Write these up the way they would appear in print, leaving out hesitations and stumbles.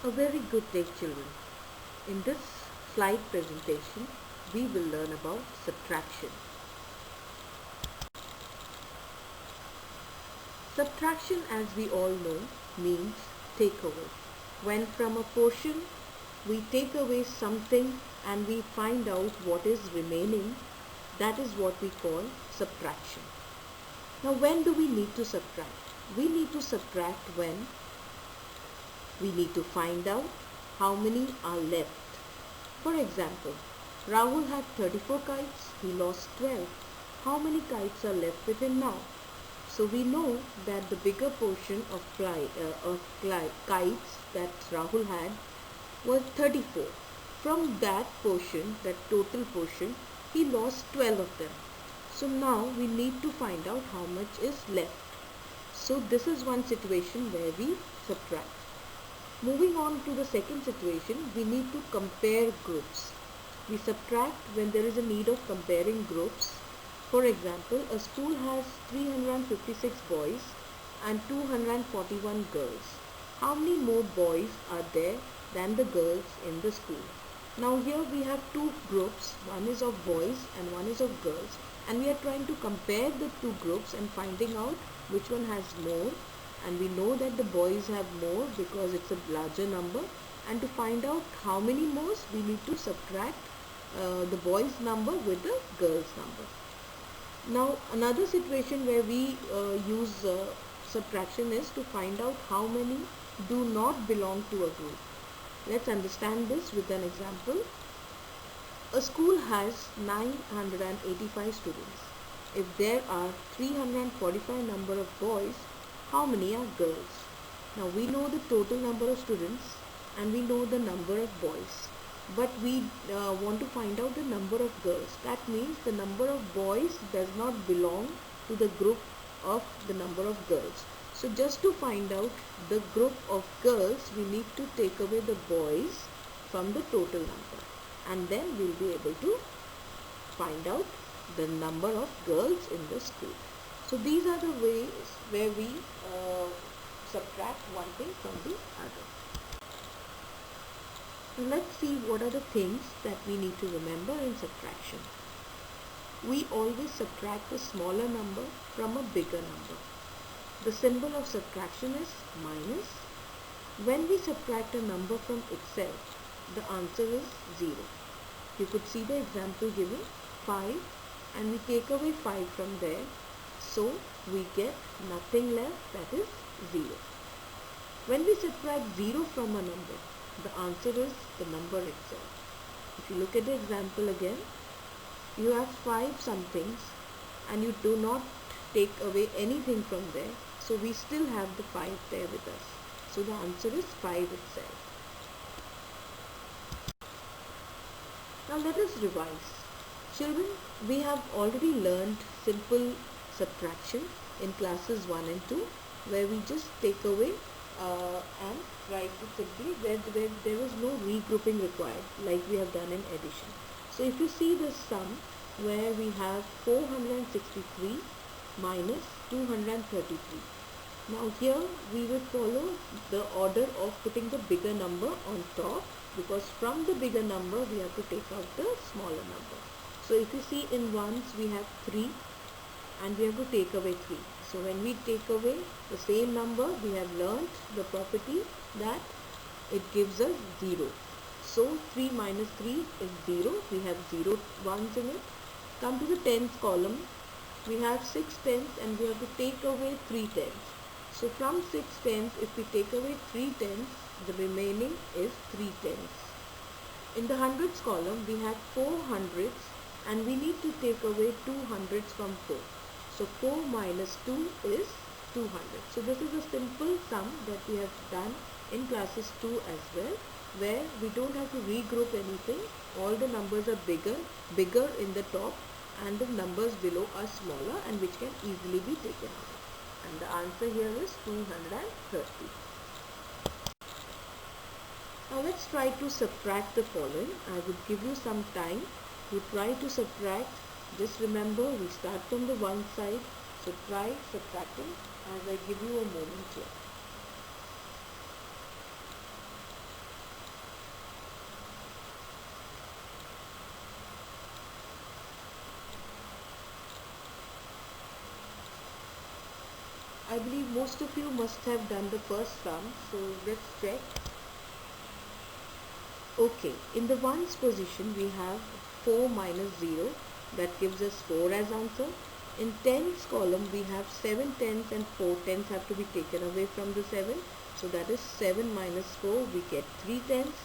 A very good day, children. In this slide presentation, we will learn about subtraction. Subtraction, as we all know, means takeaway. When from a portion we take away something and we find out what is remaining, that is what we call subtraction. Now, when do we need to subtract? We need to subtract when we need to find out how many are left. For example, Rahul had 34 kites, he lost 12. How many kites are left with him now? So we know that the bigger portion of kites that Rahul had was 34. From that portion, that total portion, he lost 12 of them. So now we need to find out how much is left. So this is one situation where we subtract. Moving on to the second situation, we need to compare groups. We subtract when there is a need of comparing groups. For example, a school has 356 boys and 241 girls. How many more boys are there than the girls in the school? Now here we have two groups, one is of boys and one is of girls, and we are trying to compare the two groups and finding out which one has more. And we know that the boys have more because it's a larger number, and to find out how many more, we need to subtract the boys number with the girls number. Now another situation where we use subtraction is to find out how many do not belong to a group. Let's understand this with an example. A school has 985 students. If there are 345 number of boys, how many are girls? Now we know the total number of students and we know the number of boys, but we want to find out the number of girls. That means the number of boys does not belong to the group of the number of girls. So just to find out the group of girls, we need to take away the boys from the total number, and then we'll be able to find out the number of girls in the school. So these are the ways where we subtract one thing from the other. Now let's see what are the things that we need to remember in subtraction. We always subtract a smaller number from a bigger number. The symbol of subtraction is minus. When we subtract a number from itself, the answer is 0. You could see the example given, 5, and we take away 5 from there. So we get nothing left, that is 0. When we subtract 0 from a number, the answer is the number itself. If you look at the example again, you have 5 somethings and you do not take away anything from there. So we still have the 5 there with us. So the answer is 5 itself. Now let us revise. Children, we have already learned simple subtraction in classes 1 and 2, where we just take away and write it simply where there is no regrouping required like we have done in addition. So if you see this sum where we have 463 minus 233. Now here we will follow the order of putting the bigger number on top, because from the bigger number we have to take out the smaller number. So if you see in ones we have 3 and we have to take away 3. So when we take away the same number, we have learnt the property that it gives us 0. So 3 minus 3 is 0. We have 0 ones in it. Come to the tens column. We have 6 tens and we have to take away 3 tens. So from 6 tens, if we take away 3 tens, the remaining is 3 tens. In the hundreds column, we have 4 hundreds and we need to take away 2 hundreds from 4. So 4 minus 2 is 200. So this is a simple sum that we have done in classes 2 as well, where we don't have to regroup anything. All the numbers are bigger in the top, and the numbers below are smaller and which can easily be taken out. And the answer here is 230. Now let's try to subtract the following. I would give you some time to try to subtract. Just remember, we start from the one side, so try subtracting as I give you a moment here. I believe most of you must have done the first sum, so let's check. Okay, in the ones position we have 4 minus 0, that gives us 4 as answer. In tens column we have 7 tens and 4 tens have to be taken away from the 7. So that is 7 minus 4, we get 3 tens.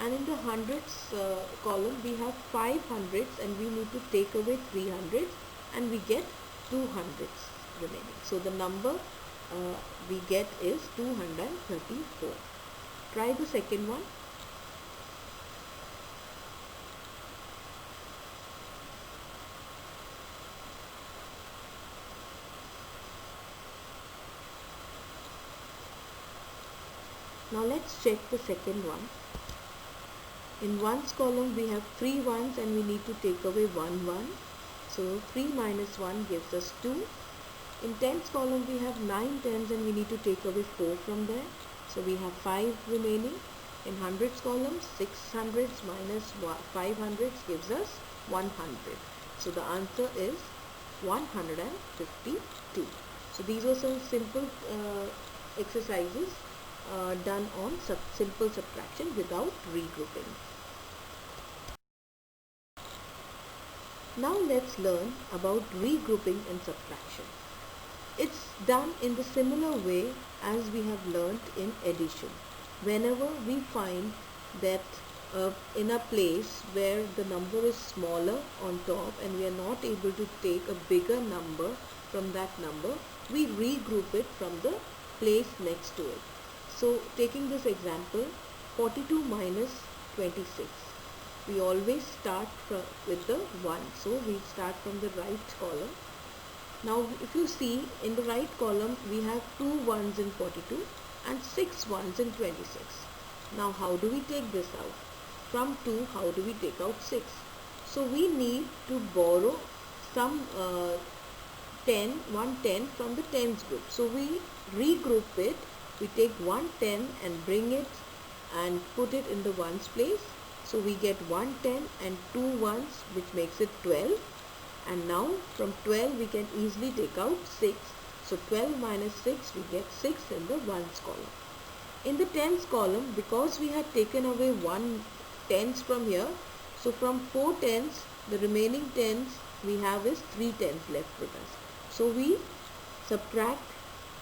And in the hundreds column we have 5 hundreds and we need to take away 3 hundreds and we get 2 hundreds remaining. So the number we get is 234. Try the second one. Now let's check the second one. In ones column we have 3 ones and we need to take away 1 1. So 3 minus 1 gives us 2. In tens column we have 9 tens and we need to take away 4 from there. So we have 5 remaining. In hundreds column 6 hundreds minus 5 hundreds gives us 100. So the answer is 152. So these were some simple exercises done on simple subtraction without regrouping. Now let's learn about regrouping in subtraction. It's done in the similar way as we have learnt in addition. Whenever we find that in a place where the number is smaller on top and we are not able to take a bigger number from that number, we regroup it from the place next to it. So taking this example, 42 minus 26. We always start with the 1. So we start from the right column. Now if you see in the right column we have 2 ones in 42 and 6 ones in 26. Now how do we take this out? From 2 how do we take out 6? So we need to borrow some 110 from the tens group. So we regroup it. We take 110 and bring it and put it in the ones place. So we get 110 and 2 ones, which makes it 12. And now from 12 we can easily take out 6. So 12 minus 6, we get 6 in the ones column. In the tens column, because we had taken away 1 tens from here, so from 4 tens, the remaining tens we have is 3 tens left with us. So we subtract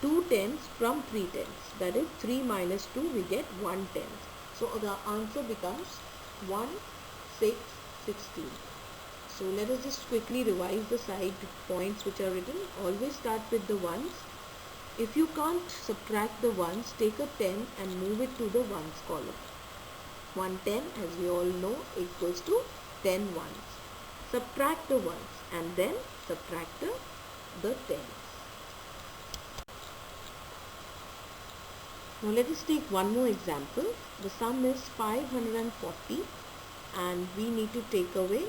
2 tens from 3 tens. That is 3 minus 2, we get 1 tenth. So the answer becomes 1, 6, 16. So let us just quickly revise the side points which are written. Always start with the ones. If you can't subtract the ones, take a 10 and move it to the ones column. 110, as we all know, equals to 10 ones. Subtract the ones and then subtract the tens. Now let us take one more example. The sum is 540 and we need to take away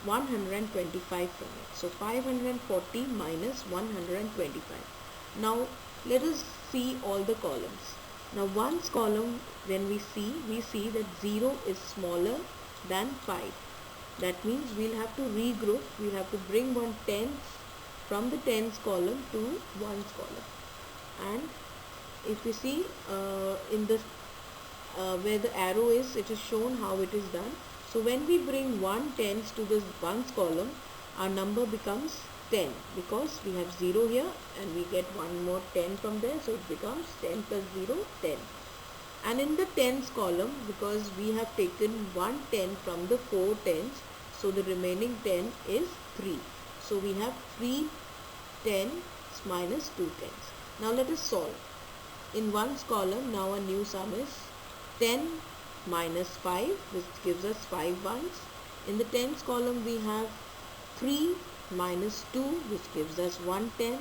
125 from it. So 540 minus 125. Now let us see all the columns. Now ones column, when we see that 0 is smaller than 5. That means we'll have to regroup. We'll have to bring 1 tenth from the tens column to ones column. And if you see in the where the arrow is, it is shown how it is done. So when we bring 1 tenth to the ones column, our number becomes 10 because we have 0 here and we get one more 10 from there, so it becomes 10 plus 0, 10. And in the tens column, because we have taken 1 10 from the 4 tens, so the remaining 10 is 3. So we have 3 tens minus 2 tens. Now let us solve. In ones column, now a new sum is 10 minus 5, which gives us 5 ones. In the tens column, we have 3 minus 2, which gives us 110.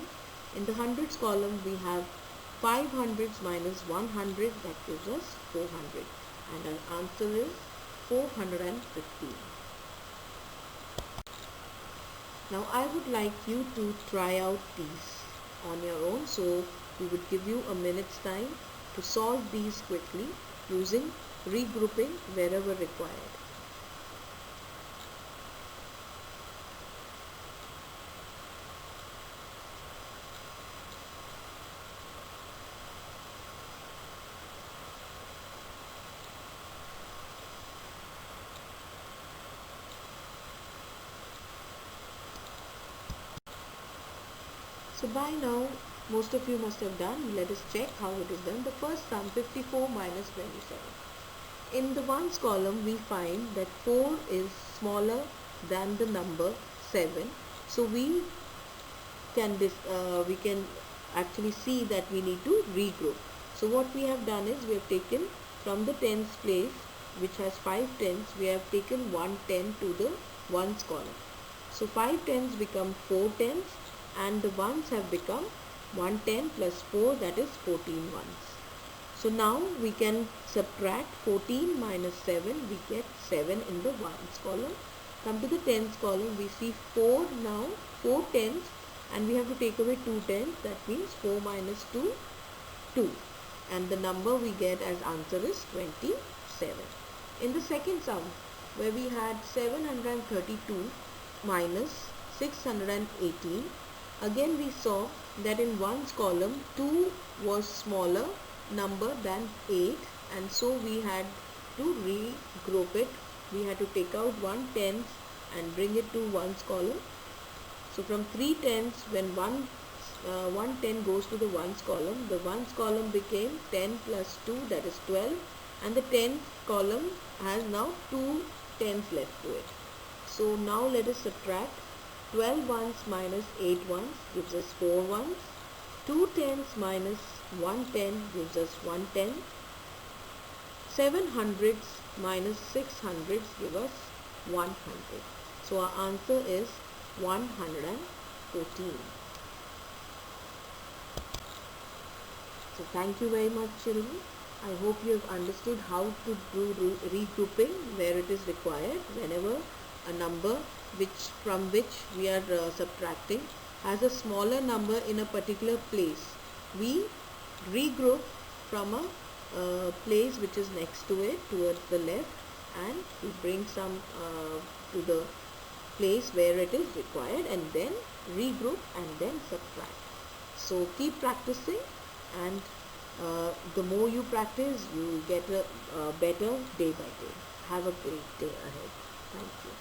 In the hundreds column, we have 5 hundreds minus 100, that gives us 400. And our answer is 415. Now I would like you to try out these on your own. So we would give you a minute's time to solve these quickly using regrouping wherever required. So by now, most of you must have done. Let us check how it is done. The first sum, 54 minus 27. In the ones column, we find that 4 is smaller than the number 7. So we can actually see that we need to regroup. So what we have done is we have taken from the tens place, which has 5 tens, we have taken 1 10 to the ones column. So 5 tens become 4 tens, and the ones have become 1 10 plus 4, that is 14 ones. So now we can subtract 14 minus 7, we get 7 in the ones column. Come to the tens column, we see 4 now, 4 tens, and we have to take away 2 tens, that means 4 minus 2, 2. And the number we get as answer is 27. In the second sum, where we had 732 minus 618, again we saw that in ones column 2 was smaller number than 8, and so we had to regroup it. We had to take out 1 tenth and bring it to ones column. So from 3 tenths, when 1 10 goes to the ones column, the ones column became 10 plus 2, that is 12, and the tenth column has now 2 tenths left to it. So now let us subtract 12 ones minus 8 ones gives us 4 ones. 2 tenths minus 1 10 gives us 1 10. 7 hundredths minus 6 hundredths give us 100. So our answer is 114. So thank you very much, children. I hope you have understood how to do regrouping where it is required. Whenever a number from which we are subtracting has a smaller number in a particular place, we regroup from a place which is next to it towards the left, and we bring some to the place where it is required, and then regroup and then subtract. So keep practicing, and the more you practice, you will get a better day by day. Have a great day ahead. Thank you.